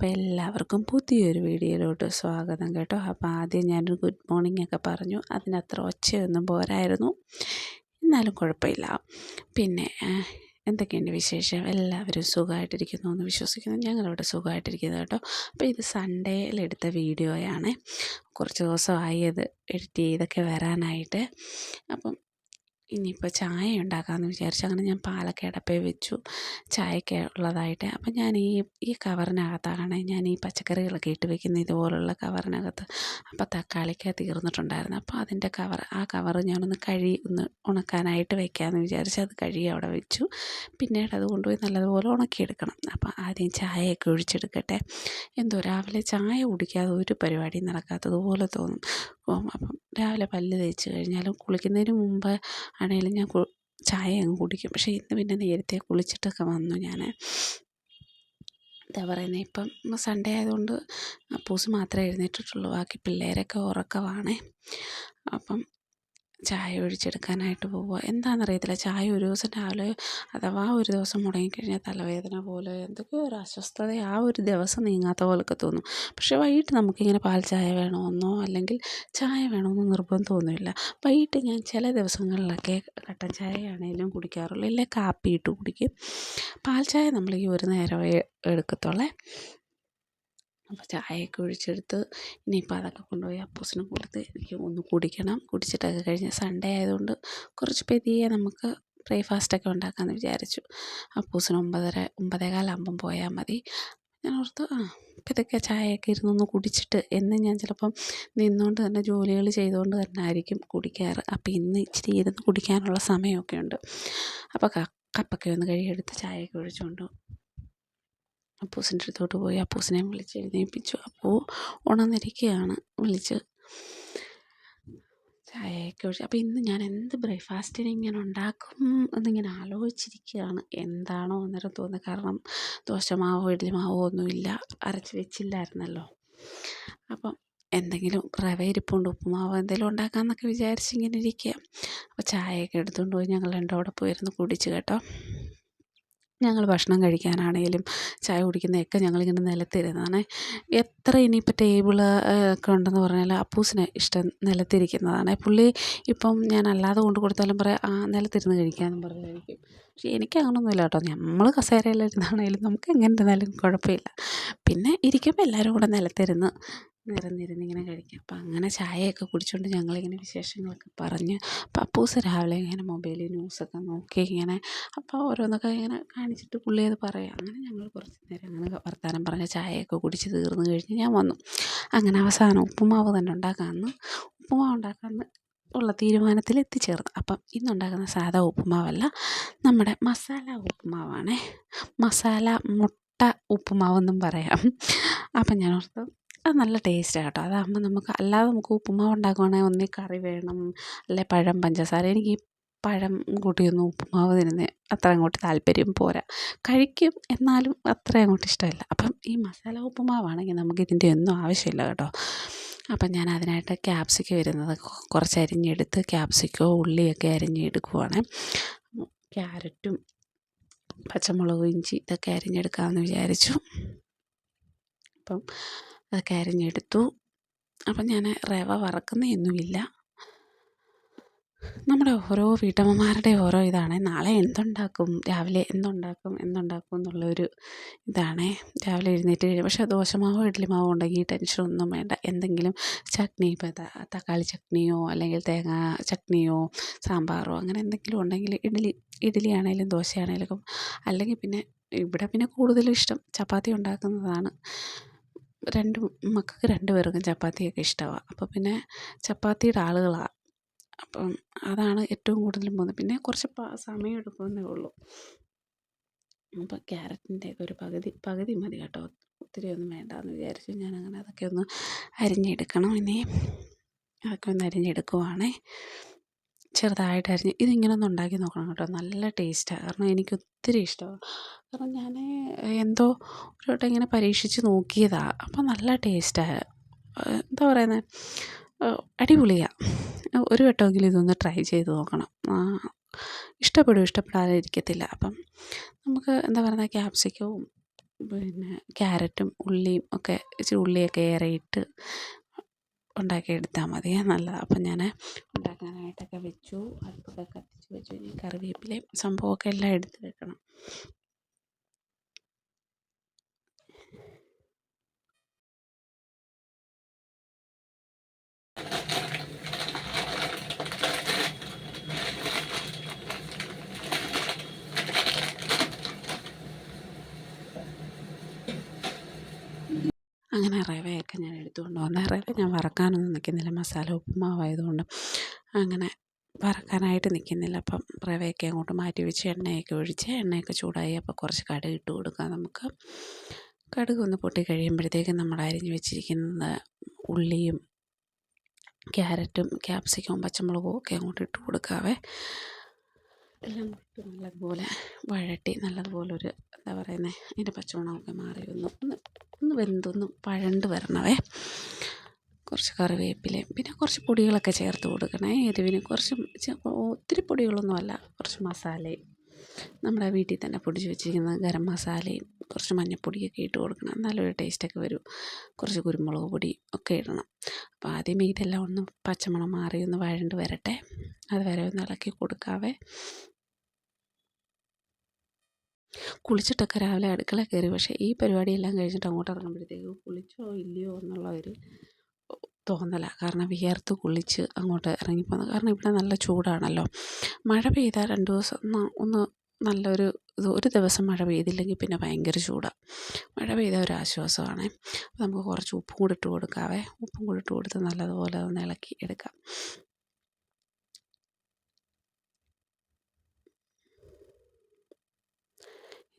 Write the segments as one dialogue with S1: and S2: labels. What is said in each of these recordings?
S1: അപ്പോൾ എല്ലാവർക്കും പുതിയൊരു വീഡിയോയിലോട്ട് സ്വാഗതം കേട്ടോ. അപ്പോൾ ആദ്യം ഞാനൊരു ഗുഡ് മോർണിംഗ് ഒക്കെ പറഞ്ഞു. അതിനത്ര ഒച്ചയൊന്നും പോരായിരുന്നു, എന്നാലും കുഴപ്പമില്ല. പിന്നെ എന്തൊക്കെയുണ്ട് വിശേഷം? എല്ലാവരും സുഖമായിട്ടിരിക്കുന്നു എന്ന് വിശ്വസിക്കുന്നു. ഞങ്ങളിവിടെ സുഖമായിട്ടിരിക്കുന്നു കേട്ടോ. അപ്പോൾ ഇത് സൺഡേയിലെടുത്ത വീഡിയോയാണ്. കുറച്ച് ദിവസമായി അത് എഡിറ്റ് ചെയ്തൊക്കെ വരാനായിട്ട്. അപ്പം ഇനിയിപ്പോൾ ചായ ഉണ്ടാക്കാമെന്ന് വിചാരിച്ചു. അങ്ങനെ ഞാൻ പാലൊക്കെ അടപ്പേ വെച്ചു ചായയ്ക്ക് ഉള്ളതായിട്ട്. അപ്പം ഞാൻ ഈ കവറിനകത്താണ് ഞാൻ ഈ പച്ചക്കറികളൊക്കെ ഇട്ട് വെക്കുന്നത്, ഇതുപോലുള്ള കവറിനകത്ത്. അപ്പോൾ തക്കാളിക്ക് തീർന്നിട്ടുണ്ടായിരുന്നു. അപ്പോൾ അതിൻ്റെ ആ കവറ് ഞാനൊന്ന് ഒന്ന് ഉണക്കാനായിട്ട് വെക്കാമെന്ന് വിചാരിച്ച് അത് കഴുകി അവിടെ വെച്ചു. പിന്നീട് അത് കൊണ്ടുപോയി നല്ലതുപോലെ ഉണക്കിയെടുക്കണം. അപ്പോൾ ആദ്യം ചായയൊക്കെ ഒഴിച്ചെടുക്കട്ടെ. എന്തോ രാവിലെ ചായ കുടിക്കാതെ ഒരു പരിപാടിയും നടക്കാത്തതുപോലെ തോന്നും. അപ്പം രാവിലെ പല്ല് തേച്ച് കഴിഞ്ഞാലും കുളിക്കുന്നതിന് മുമ്പ് ആണെങ്കിലും ഞാൻ ചായ അങ്ങ് കുടിക്കും. പക്ഷേ ഇന്ന് പിന്നെ നേരത്തെ കുളിച്ചിട്ടൊക്കെ വന്നു. ഞാൻ എന്താ പറയുന്നത്, ഇപ്പം സൺഡേ ആയതുകൊണ്ട് അപ്പൂസ് മാത്രമേ എഴുന്നേറ്റിട്ടുള്ളൂ. ബാക്കി പിള്ളേരൊക്കെ ഉറക്കമാണേ. അപ്പം ചായ ഒഴിച്ചെടുക്കാനായിട്ട് പോവുക. എന്താണെന്നറിയത്തില്ല, ചായ ഒരു ദിവസം രാവിലെ അഥവാ ഒരു ദിവസം മുടങ്ങിക്കഴിഞ്ഞാൽ തലവേദന പോലെ എന്തൊക്കെയോ ഒരു അസ്വസ്ഥത, ആ ഒരു ദിവസം നീങ്ങാത്ത പോലൊക്കെ തോന്നും. പക്ഷേ വൈകിട്ട് നമുക്കിങ്ങനെ പാൽ ചായ വേണമെന്നോ അല്ലെങ്കിൽ ചായ വേണമെന്നോ നിർബന്ധമൊന്നുമില്ല. വൈകിട്ട് ഞാൻ ചില ദിവസങ്ങളിലൊക്കെ കട്ടൻ ചായയാണേലും കുടിക്കാറുള്ളൂ, ഇല്ലേ കാപ്പി ഇട്ട് കുടിക്കും. പാൽ ചായ നമ്മൾ ഈ ഒരു നേരമേ എടുക്കത്തുള്ളേ. അപ്പോൾ ചായയൊക്കെ ഒഴിച്ചെടുത്ത് ഇനിയിപ്പോൾ അതൊക്കെ കൊണ്ടുപോയി അപ്പൂസിന് കൊടുത്ത് എനിക്ക് ഒന്ന് കുടിക്കണം. കുടിച്ചിട്ടൊക്കെ കഴിഞ്ഞ് സൺഡേ ആയതുകൊണ്ട് കുറച്ച് പെതിയെ നമുക്ക് ബ്രേക്ക്ഫാസ്റ്റൊക്കെ ഉണ്ടാക്കാമെന്ന് വിചാരിച്ചു. അപ്പൂസിന് 9:15 പോയാൽ മതി. ഞാൻ ഓർത്ത് ഇതൊക്കെ ചായയൊക്കെ ഇരുന്നൊന്ന് കുടിച്ചിട്ട്, എന്ന് ഞാൻ ചിലപ്പം നിന്നുകൊണ്ട് തന്നെ ജോലികൾ ചെയ്തുകൊണ്ട് തന്നെ ആയിരിക്കും കുടിക്കാറ്. അപ്പോൾ ഇന്ന് ഇച്ചിരി ഇരുന്ന് കുടിക്കാനുള്ള സമയമൊക്കെ ഉണ്ട്. അപ്പോൾ കപ്പൊക്കെ ഒന്ന് കഴുകിയെടുത്ത് ചായയൊക്കെ ഒഴിച്ചുകൊണ്ട് അപ്പൂസിൻ്റെ അടുത്തോട്ട് പോയി അപ്പൂസിനെ വിളിച്ച് എഴുന്നേൽപ്പിച്ചു. അപ്പൂ ഉണർന്നിരിക്കുകയാണ്. വിളിച്ച് ചായയൊക്കെ ഒഴിച്ചു. അപ്പോൾ ഇന്ന് ഞാൻ എന്ത് ബ്രേക്ക്ഫാസ്റ്റിന് ഇങ്ങനെ ഉണ്ടാക്കും എന്നിങ്ങനെ ആലോചിച്ചിരിക്കുകയാണ്. എന്താണോ അന്നേരം തോന്നുന്നത്. കാരണം ദോശമാവോ ഇഡ്ഡലി മാവോ ഒന്നുമില്ല, അരച്ച് വെച്ചില്ലായിരുന്നല്ലോ. അപ്പം എന്തെങ്കിലും റവ ഇരിപ്പുണ്ട്, ഉപ്പുമാവോ എന്തെങ്കിലും ഉണ്ടാക്കാമെന്നൊക്കെ വിചാരിച്ച് ഇങ്ങനെ ഇരിക്കുക. അപ്പോൾ ചായയൊക്കെ എടുത്തുകൊണ്ട് പോയി ഞങ്ങൾ രണ്ടും അവിടെ പോയിരുന്നു കുടിച്ച് കേട്ടോ. ഞങ്ങൾ ഭക്ഷണം കഴിക്കാനാണേലും ചായ കുടിക്കുന്നതൊക്കെ ഞങ്ങളിങ്ങനെ നിലത്തിരുന്നാണ്. എത്ര ഇനിയിപ്പോൾ ടേബിൾ ഒക്കെ ഉണ്ടെന്ന് പറഞ്ഞാൽ അപ്പൂസിന് ഇഷ്ടം നിലത്തിരിക്കുന്നതാണ്. പുള്ളി ഇപ്പം ഞാൻ അല്ലാതെ കൊണ്ട് കൊടുത്താലും പറയാം നിലത്തിരുന്ന് കഴിക്കാമെന്നും പറഞ്ഞ് കഴിക്കും. പക്ഷേ എനിക്ക് അങ്ങനെയൊന്നുമില്ല കേട്ടോ. നമ്മൾ കസേരയിലിരുന്നാണേലും നമുക്ക് എങ്ങനെ ഇരുന്നാലും കുഴപ്പമില്ല. പിന്നെ ഇരിക്കുമ്പോൾ എല്ലാവരും കൂടെ നിലത്തിരുന്ന് നിരന്നിരുന്നിങ്ങനെ കഴിക്കാം. അപ്പം അങ്ങനെ ചായയൊക്കെ കുടിച്ചുകൊണ്ട് ഞങ്ങളിങ്ങനെ വിശേഷങ്ങളൊക്കെ പറഞ്ഞ്. അപ്പം അപ്പൂസ് രാവിലെ ഇങ്ങനെ മൊബൈലിൽ ന്യൂസൊക്കെ നോക്കി ഇങ്ങനെ, അപ്പോൾ ഓരോന്നൊക്കെ ഇങ്ങനെ കാണിച്ചിട്ട് പുള്ളി അത് പറയാം. അങ്ങനെ ഞങ്ങൾ കുറച്ച് നേരം അങ്ങനെ വർത്താനം പറഞ്ഞ് ചായയൊക്കെ കുടിച്ച് തീർന്നു കഴിഞ്ഞ് ഞാൻ വന്നു. അങ്ങനെ അവസാനം ഉപ്പുമാവ് തന്നെ ഉണ്ടാക്കാമെന്ന് ഉള്ള തീരുമാനത്തിൽ എത്തിച്ചേർന്നു. അപ്പം ഇന്നുണ്ടാക്കുന്ന സാധാ ഉപ്പുമാവല്ല, നമ്മുടെ മസാല ഉപ്പുമാവാണേ. മസാല മുട്ട ഉപ്പുമാവെന്നും പറയാം. അപ്പം ഞാൻ ഓർത്തു അത് നല്ല ടേസ്റ്റാണ് കേട്ടോ. അതാകുമ്പോൾ നമുക്ക് ഉപ്പുമാവ് ഉണ്ടാക്കുവാണെങ്കിൽ ഒന്നീ കറി വേണം, അല്ലെ പഴം പഞ്ചസാര. എനിക്ക് ഈ പഴം കൂട്ടിയൊന്നും ഉപ്പുമാവ് തിന്നുന്നത് അത്ര അങ്ങോട്ട് താല്പര്യം പോരാ. കഴിക്കും, എന്നാലും അത്ര അങ്ങോട്ട് ഇഷ്ടമല്ല. അപ്പം ഈ മസാല ഉപ്പുമാവാണെങ്കിൽ നമുക്കിതിൻ്റെ ഒന്നും ആവശ്യമില്ല കേട്ടോ. അപ്പം ഞാൻ അതിനായിട്ട് ക്യാപ്സിക്കം വരുന്നത് കുറച്ച് അരിഞ്ഞെടുത്ത് ക്യാപ്സിക്കോ ഉള്ളിയൊക്കെ അരിഞ്ഞെടുക്കുവാണ്. ക്യാരറ്റും പച്ചമുളകും ഇഞ്ചി ഇതൊക്കെ അരിഞ്ഞെടുക്കാമെന്ന് വിചാരിച്ചു. അപ്പം അതൊക്കെ അരിഞ്ഞെടുത്തു. അപ്പം ഞാൻ റവ വറക്കുന്നതൊന്നുമില്ല. നമ്മുടെ ഓരോ വീട്ടമ്മമാരുടെ ഓരോ ഇതാണ്. നാളെ എന്തുണ്ടാക്കും, രാവിലെ എന്തുണ്ടാക്കും എന്നുള്ളൊരു ഇതാണേ. രാവിലെ എഴുന്നേറ്റ് കഴിഞ്ഞാൽ പക്ഷേ ദോശമാവോ ഇഡ്ഡലി മാവോ ഉണ്ടെങ്കിൽ ടെൻഷനൊന്നും വേണ്ട. എന്തെങ്കിലും ചട്നി, ഇപ്പോൾ തക്കാളി ചട്നിയോ അല്ലെങ്കിൽ തേങ്ങാ ചട്നിയോ സാമ്പാറോ അങ്ങനെ എന്തെങ്കിലും ഉണ്ടെങ്കിൽ ഇഡ്ഡലി ആണെങ്കിലും ദോശയാണെങ്കിലും, അല്ലെങ്കിൽ പിന്നെ ഇവിടെ പിന്നെ കൂടുതലും ഇഷ്ടം ചപ്പാത്തി ഉണ്ടാക്കുന്നതാണ്. മക്കൾക്ക് 2 പേർക്കും ചപ്പാത്തിയൊക്കെ ഇഷ്ടമാണ്. അപ്പോൾ പിന്നെ ചപ്പാത്തിയുടെ ആളുകളാണ്. അപ്പം അതാണ് ഏറ്റവും കൂടുതലും പോകുന്നത്. പിന്നെ കുറച്ച് സമയം എടുക്കുമെന്നേ ഉള്ളൂ. അപ്പം ക്യാരറ്റിൻ്റെ ഒരു പകുതി മതി കേട്ടോ, ഒത്തിരി ഒന്നും വേണ്ടാന്ന് വിചാരിച്ചു. ഞാനങ്ങനെ അതൊക്കെ ഒന്ന് അരിഞ്ഞെടുക്കണം. ഇനി അതൊക്കെ ഒന്ന് അരിഞ്ഞെടുക്കുവാണേ. ചെറുതായിട്ട് അരിഞ്ഞ് ഇതിങ്ങനെ ഒന്ന് ഉണ്ടാക്കി നോക്കണം കേട്ടോ. നല്ല ടേസ്റ്റാണ്. കാരണം എനിക്ക് ഒത്തിരി ഇഷ്ടമാണ്. കാരണം ഞാൻ എന്തോ ഒരു വട്ടം ഇങ്ങനെ പരീക്ഷിച്ച് നോക്കിയതാണ്. അപ്പം നല്ല ടേസ്റ്റാണ്. എന്താ പറയുന്നത്, അടിപൊളിയാണ്. ഒരു വട്ടമെങ്കിലും ഇതൊന്ന് ട്രൈ ചെയ്ത് നോക്കണം. ഇഷ്ടപ്പെടാതെ ഇരിക്കത്തില്ല. അപ്പം നമുക്ക് എന്താ പറയുന്നത്, ക്യാപ്സിക്കവും പിന്നെ ക്യാരറ്റും ഉള്ളിയും ഒക്കെ ഇച്ചിരി ഉള്ളിയൊക്കെ ഏറെ ഇട്ട് ഉണ്ടാക്കിയെടുത്താൽ മതി, നല്ലതാണ്. അപ്പം ഞാൻ ഉണ്ടാക്കാനായിട്ടൊക്കെ വെച്ചു, അടുപ്പൊക്കെ കത്തിച്ച് വെച്ചു. ഇനി കറിവേപ്പിലയും സംഭവമൊക്കെ എല്ലാം എടുത്ത് വെക്കണം. അങ്ങനെ റവയൊക്കെ ഞാൻ എടുത്തുകൊണ്ട് വന്ന റവ ഞാൻ വറക്കാനൊന്നും നിൽക്കുന്നില്ല, മസാല ഉപ്പുമാവായതുകൊണ്ട് അങ്ങനെ വറക്കാനായിട്ട് നിൽക്കുന്നില്ല. അപ്പം റവയൊക്കെ അങ്ങോട്ട് മാറ്റി വെച്ച് എണ്ണയൊക്കെ ചൂടായി. അപ്പോൾ കുറച്ച് കടുക് ഇട്ട് കൊടുക്കാം നമുക്ക്. കടുക് ഒന്ന് പൊട്ടി കഴിയുമ്പോഴത്തേക്കും നമ്മൾ അരിഞ്ഞ് വെച്ചിരിക്കുന്ന ഉള്ളിയും ക്യാരറ്റും ക്യാപ്സിക്കവും പച്ചമുളകും ഒക്കെ അങ്ങോട്ട് ഇട്ട് കൊടുക്കാവേ. എല്ലാം ഇട്ട് നല്ലതുപോലെ വഴട്ടി നല്ലതുപോലൊരു എന്താ പറയുന്നത്, അതിൻ്റെ പച്ചമണമൊക്കെ മാറി ഒന്ന് വെന്തൊന്ന് വഴണ്ട് വരണവേ. കുറച്ച് കറിവേപ്പിലയും പിന്നെ കുറച്ച് പൊടികളൊക്കെ ചേർത്ത് കൊടുക്കണേ എരിവിന്. ഒത്തിരി പൊടികളൊന്നുമല്ല, കുറച്ച് മസാലയും നമ്മുടെ വീട്ടിൽ തന്നെ പൊടിച്ച് വെച്ചിരിക്കുന്ന ഗരം മസാലയും കുറച്ച് മഞ്ഞൾപ്പൊടിയൊക്കെ ഇട്ട് കൊടുക്കണം, നല്ലൊരു ടേസ്റ്റൊക്കെ വരും. കുറച്ച് കുരുമുളക് പൊടി ഒക്കെ ഇടണം. അപ്പോൾ ആദ്യമേ ഇതെല്ലാം ഒന്ന് പച്ചമണം മാറി ഒന്ന് വഴണ്ട് വരട്ടെ, അതുവരെ ഒന്ന് ഇളക്കി കൊടുക്കാവേ. കുളിച്ചിട്ടൊക്കെ രാവിലെ അടുക്കള കയറി, പക്ഷേ ഈ പരിപാടിയെല്ലാം കഴിഞ്ഞിട്ട് അങ്ങോട്ട് ഇറങ്ങുമ്പോഴത്തേക്ക് കുളിച്ചോ ഇല്ലയോ എന്നുള്ള ഒരു തോന്നലാണ്. കാരണം വിയർത്ത് കുളിച്ച് അങ്ങോട്ട് ഇറങ്ങിപ്പോകുന്നത്. കാരണം ഇവിടെ നല്ല ചൂടാണല്ലോ. മഴ പെയ്താൽ 2 ദിവസം ഒന്ന് നല്ലൊരു ഒരു ദിവസം മഴ പെയ്തില്ലെങ്കിൽ പിന്നെ ഭയങ്കര ചൂടാണ്. മഴ പെയ്താൽ ഒരു ആശ്വാസമാണ്. നമുക്ക് കുറച്ച് ഉപ്പും കൂടി ഇട്ട് കൊടുക്കാവേ. ഉപ്പും കൂടി ഇട്ട് കൊടുത്ത് നല്ലതുപോലെ ഒന്ന് ഇളക്കി എടുക്കാം.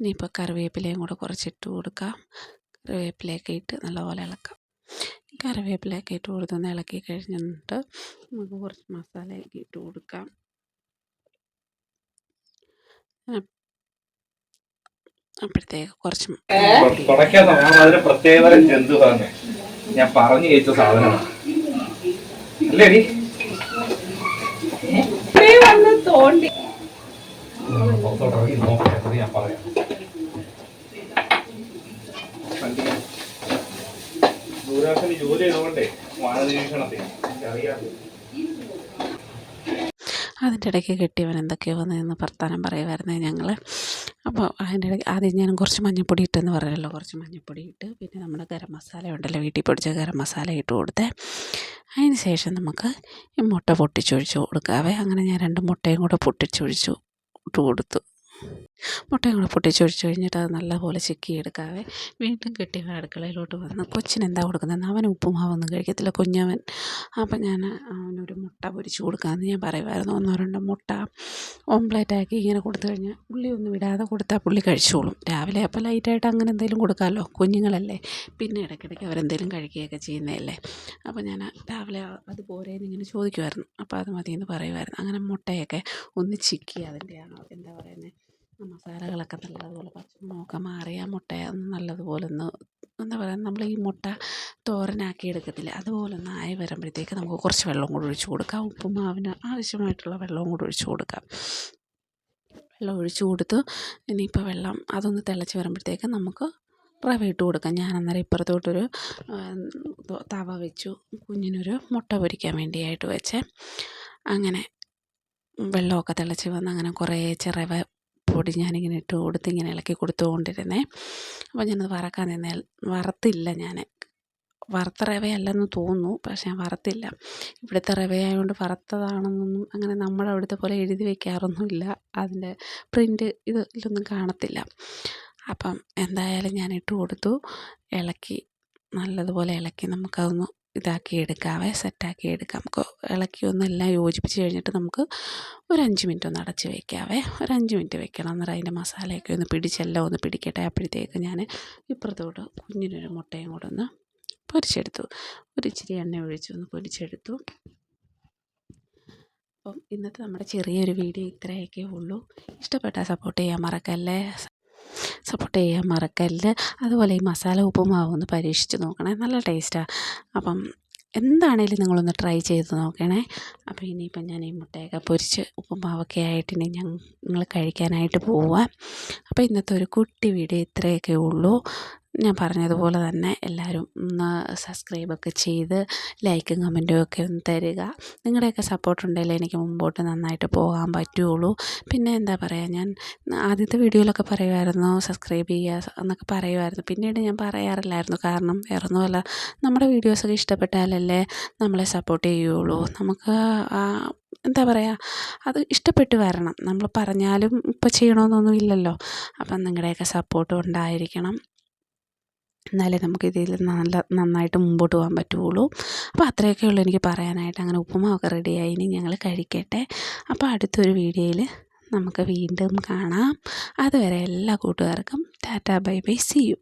S1: ഇനിയിപ്പോൾ കറിവേപ്പിലയും കൂടെ കുറച്ചിട്ട് കൊടുക്കാം. കറിവേപ്പിലയൊക്കെ ഇട്ട് നല്ലപോലെ ഇളക്കാം. കറിവേപ്പിലയൊക്കെ ഇട്ട് കൊടുത്തൊന്ന് ഇളക്കി കഴിഞ്ഞിട്ട് നമുക്ക് കുറച്ച് മസാലയൊക്കെ ഇട്ട് കൊടുക്കാം. അപ്പോഴത്തേക്ക് കുറച്ച്
S2: പ്രത്യേകതരം ജന്തുവാണ് ഞാൻ പറഞ്ഞു കേട്ട സാധനമാണ് അല്ലേ? തോണ്ടി ഞാൻ പറയാം. ദൂരാശന് ജോലി ചെയ്തുകൊണ്ടേ വാനനിരീക്ഷണത്തിൽ അറിയാം.
S1: അതിൻ്റെ ഇടയ്ക്ക് കെട്ടിയവൻ എന്തൊക്കെയോ വന്ന് വർത്താനം പറയുമായിരുന്നേ ഞങ്ങൾ. അപ്പോൾ അതിൻ്റെ ഇടയ്ക്ക് ആദ്യം ഞാൻ കുറച്ച് മഞ്ഞൾപ്പൊടി ഇട്ടെന്ന് പറഞ്ഞല്ലോ, കുറച്ച് മഞ്ഞൾപ്പൊടി ഇട്ട് പിന്നെ നമ്മുടെ ഗരം മസാല ഉണ്ടല്ലോ, വീട്ടിൽ പൊടിച്ച ഗരം മസാല ഇട്ട് കൊടുത്തേ. അതിന് ശേഷം നമുക്ക് ഈ മുട്ട പൊട്ടിച്ചൊഴിച്ച് കൊടുക്കാവേ. അങ്ങനെ ഞാൻ 2 മുട്ടയും കൂടെ പൊട്ടിച്ചൊഴിച്ചു ഇട്ട് കൊടുത്തു. മുട്ടയും കൂടെ പൊട്ടിച്ചൊഴിച്ച് കഴിഞ്ഞിട്ട് അത് നല്ലപോലെ ചിക്കിയെടുക്കാവേ. വീണ്ടും കെട്ടിയവൻ അടുക്കളയിലോട്ട് വന്ന് കൊച്ചിനെന്താ കൊടുക്കുന്നത്, അവൻ ഉപ്പുമാവൊന്നും കഴിക്കത്തില്ല കുഞ്ഞവൻ. അപ്പം ഞാൻ അവനൊരു മുട്ട പൊരിച്ച് കൊടുക്കാമെന്ന് ഞാൻ പറയുമായിരുന്നു. 1-2 മുട്ട ഓംപ്ലേറ്റാക്കി ഇങ്ങനെ കൊടുത്തു കഴിഞ്ഞാൽ ഉള്ളിയൊന്നും ഇടാതെ കൊടുത്താൽ പുള്ളി കഴിച്ചോളും. രാവിലെ അപ്പോൾ ലൈറ്റായിട്ട് അങ്ങനെ എന്തെങ്കിലും കൊടുക്കാമല്ലോ, കുഞ്ഞുങ്ങളല്ലേ. പിന്നെ ഇടയ്ക്കിടയ്ക്ക് അവരെന്തെങ്കിലും കഴിക്കുകയൊക്കെ ചെയ്യുന്നതല്ലേ. അപ്പോൾ ഞാൻ രാവിലെ അത് പോരേന്ന് ഇങ്ങനെ ചോദിക്കുമായിരുന്നു. അപ്പോൾ അത് മതിയെന്ന് പറയുമായിരുന്നു. അങ്ങനെ മുട്ടയൊക്കെ ഒന്ന് ചിക്കി അതിൻ്റെ എന്താ പറയുന്നത് മസാലകളൊക്കെ നല്ലതുപോലെ പച്ചമണമൊക്കെ മാറി ആ മുട്ടയെ ഒന്ന് നല്ലതുപോലെ എന്താ പറയുക, നമ്മൾ ഈ മുട്ട തോരനാക്കി എടുക്കത്തില്ലേ, അതുപോലെ ഒന്ന് ആയി വരുമ്പോഴത്തേക്ക് നമുക്ക് കുറച്ച് വെള്ളം കൂടി ഒഴിച്ച് കൊടുക്കാം. ഉപ്പുമാവിന് ആവശ്യമായിട്ടുള്ള വെള്ളവും കൂടി ഒഴിച്ച് കൊടുക്കാം. വെള്ളം ഒഴിച്ച് കൊടുത്ത് ഇനിയിപ്പോൾ അതൊന്ന് തിളച്ച് വരുമ്പോഴത്തേക്ക് നമുക്ക് റവ ഇട്ട് കൊടുക്കാം. ഞാൻ അന്നേരം ഇപ്പുറത്തോട്ടൊരു തവ വെച്ചു, കുഞ്ഞിനൊരു മുട്ട പൊരിക്കാൻ വേണ്ടിയായിട്ട് വെച്ചേ. അങ്ങനെ വെള്ളമൊക്കെ തിളച്ച് വന്ന് അങ്ങനെ കുറേശ്ശെ റവ പൊടി ഞാനിങ്ങനെ ഇട്ട് കൊടുത്ത് ഇങ്ങനെ ഇളക്കി കൊടുത്തുകൊണ്ടിരുന്നേ. അപ്പോൾ ഞാനത് വറുത്തില്ല. ഞാൻ വറുത്ത റവയല്ലെന്ന് തോന്നുന്നു, പക്ഷേ ഞാൻ വറുത്തില്ല. ഇവിടുത്തെ റവയായതുകൊണ്ട് വറുത്തതാണെന്നൊന്നും അങ്ങനെ നമ്മുടെ അവിടുത്തെ പോലെ എഴുതി വയ്ക്കാറൊന്നുമില്ല. അതിൻ്റെ പ്രിൻ്റ് ഇതിലൊന്നും കാണത്തില്ല. അപ്പം എന്തായാലും ഞാൻ ഇട്ട് കൊടുത്തു, ഇളക്കി നല്ലതുപോലെ ഇളക്കി നമുക്കതൊന്ന് ഇതാക്കി എടുക്കാവേ, സെറ്റാക്കി എടുക്കാം. ഇളക്കി ഒന്നെല്ലാം യോജിപ്പിച്ച് കഴിഞ്ഞിട്ട് നമുക്ക് ഒരു 5 മിനിറ്റ് ഒന്ന് അടച്ച് വയ്ക്കാവേ. ഒരു 5 മിനിറ്റ് വെക്കണം. അന്നേരം അതിൻ്റെ മസാലയൊക്കെ ഒന്ന് പിടിച്ചെല്ലാം ഒന്ന് പിടിക്കട്ടെ. അപ്പോഴത്തേക്ക് ഞാൻ ഇപ്പുറത്തോട്ട് കുഞ്ഞിനൊരു മുട്ടയും കൂടെ ഒന്ന് പൊരിച്ചെടുത്തു. ഒരിച്ചിരി എണ്ണ ഒഴിച്ച് ഒന്ന് പൊരിച്ചെടുത്തു. അപ്പം ഇന്നത്തെ നമ്മുടെ ചെറിയൊരു വീഡിയോ ഇത്രയൊക്കെ ഉള്ളൂ. ഇഷ്ടപ്പെട്ടാൽ സപ്പോർട്ട് ചെയ്യാൻ മറക്കല്ലേ. അതുപോലെ ഈ മസാല ഉപ്പുമാവ് ഒന്ന് പരീക്ഷിച്ച് നോക്കണേ, നല്ല ടേസ്റ്റാണ്. അപ്പം എന്താണേലും നിങ്ങളൊന്ന് ട്രൈ ചെയ്ത് നോക്കണേ. അപ്പോൾ ഇനിയിപ്പം ഞാൻ ഈ മുട്ടയൊക്കെ പൊരിച്ച് ഉപ്പുമാവൊക്കെ ആയിട്ട് ഇനി ഞങ്ങൾ കഴിക്കാനായിട്ട് പോവാം. അപ്പോൾ ഇന്നത്തെ ഒരു കുട്ടി വീഡിയോ ഇത്രയൊക്കെ ഉള്ളൂ. ഞാൻ പറഞ്ഞതുപോലെ തന്നെ എല്ലാവരും ഒന്ന് സബ്സ്ക്രൈബൊക്കെ ചെയ്ത് ലൈക്കും കമൻറ്റും ഒക്കെ ഒന്ന് തരിക. നിങ്ങളുടെയൊക്കെ സപ്പോർട്ടുണ്ടെങ്കിലേ എനിക്ക് മുമ്പോട്ട് നന്നായിട്ട് പോകാൻ പറ്റുകയുള്ളൂ. പിന്നെ എന്താ പറയുക, ഞാൻ ആദ്യത്തെ വീഡിയോയിലൊക്കെ പറയുമായിരുന്നു സബ്സ്ക്രൈബ് ചെയ്യുക എന്നൊക്കെ പറയുമായിരുന്നു. പിന്നീട് ഞാൻ പറയാറില്ലായിരുന്നു. കാരണം വേറൊന്നുമല്ല, നമ്മുടെ വീഡിയോസൊക്കെ ഇഷ്ടപ്പെട്ടാലല്ലേ നമ്മളെ സപ്പോർട്ട് ചെയ്യുകയുള്ളൂ. നമുക്ക് എന്താ പറയുക, അത് ഇഷ്ടപ്പെട്ട് വരണം. നമ്മൾ പറഞ്ഞാലും ഇപ്പോൾ ചെയ്യണമെന്നൊന്നും ഇല്ലല്ലോ. അപ്പം നിങ്ങളുടെയൊക്കെ സപ്പോർട്ടും ഉണ്ടായിരിക്കണം. എന്നാലേ നമുക്കിതിൽ നന്നായിട്ട് മുമ്പോട്ട് പോകാൻ പറ്റുകയുള്ളൂ. അപ്പോൾ അത്രയൊക്കെ ഉള്ളൂ എനിക്ക് പറയാനായിട്ട്. അങ്ങനെ ഉപ്പുമാവൊക്കെ റെഡിയായി, ഇനി ഞങ്ങൾ കഴിക്കട്ടെ. അപ്പോൾ അടുത്തൊരു വീഡിയോയിൽ നമുക്ക് വീണ്ടും കാണാം. അതുവരെ എല്ലാ കൂട്ടുകാർക്കും tata bye bye, see U.